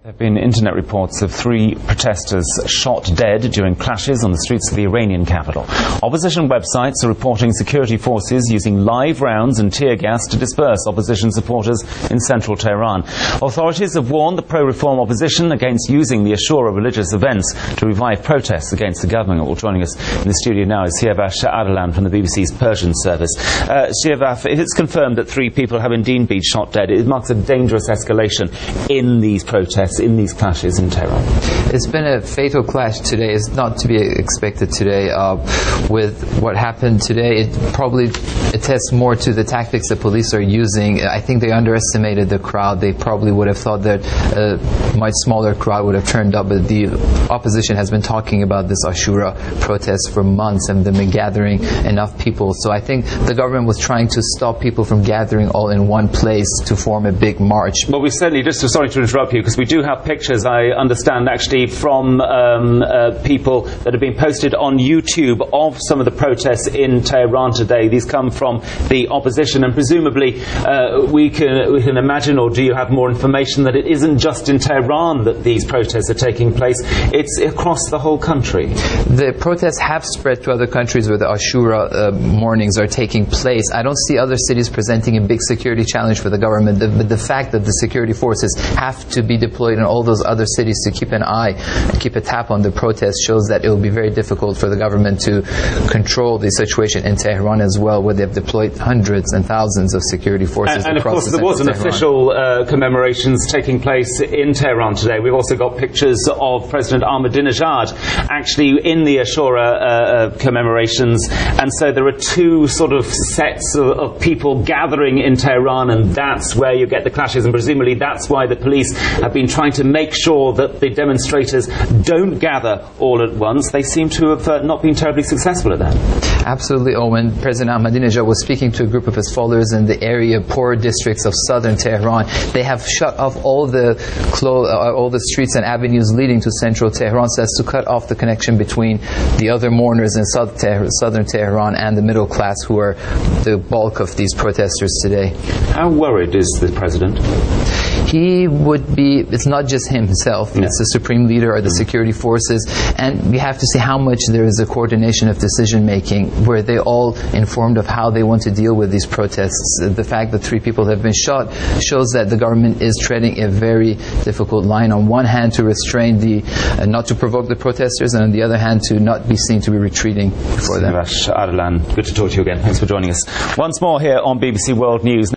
There have been internet reports of 3 protesters shot dead during clashes on the streets of the Iranian capital. Opposition websites are reporting security forces using live rounds and tear gas to disperse opposition supporters in central Tehran. Authorities have warned the pro-reform opposition against using the Ashura religious events to revive protests against the government. Well, joining us in the studio now is Siavash Ardalan from the BBC's Persian service. Siavash, if it's confirmed that 3 people have indeed been shot dead, it marks a dangerous escalation in these protests, in these clashes in Tehran. It's been a fatal clash today. It's not to be expected today. With what happened today, it probably attests more to the tactics the police are using. I think they underestimated the crowd. They probably would have thought that a much smaller crowd would have turned up, but the opposition has been talking about this Ashura protest for months and they've been gathering enough people. So I think the government was trying to stop people from gathering all in one place to form a big march. Well, we certainly, sorry to interrupt you, because we do have pictures, I understand, actually from people that have been posted on YouTube of some of the protests in Tehran today. These come from the opposition, and presumably we can imagine, or do you have more information, that it isn't just in Tehran that these protests are taking place, it's across the whole country? The protests have spread to other countries where the Ashura mornings are taking place. I don't see other cities presenting a big security challenge for the government, but the fact that the security forces have to be deployed in all those other cities to keep an eye and keep a tap on the protests shows that it will be very difficult for the government to control the situation in Tehran as well, where they've deployed hundreds and thousands of security forces. And of course there was an official commemorations taking place in Tehran today. We've also got pictures of President Ahmadinejad actually in the Ashura commemorations, and so there are 2 sort of sets of people gathering in Tehran, and that's where you get the clashes, and presumably that's why the police have been trying to make sure that the demonstrators don't gather all at once. They seem to have not been terribly successful at that. Absolutely, Owen. President Ahmadinejad was speaking to a group of his followers in the area, poor districts of southern Tehran. They have shut off all the streets and avenues leading to central Tehran, so as to cut off the connection between the other mourners in southern Tehran and the middle class, who are the bulk of these protesters today. How worried is the president? He would be, it's not just himself, it's the supreme leader or the security forces, and we have to see how much there is a coordination of decision making, where they all informed of how they want to deal with these protests. The fact that 3 people have been shot shows that the government is treading a very difficult line. On one hand, to restrain not to provoke the protesters, and on the other hand, to not be seen to be retreating before them. Siavash Ardalan, good to talk to you again. Thanks for joining us once more here on BBC World News.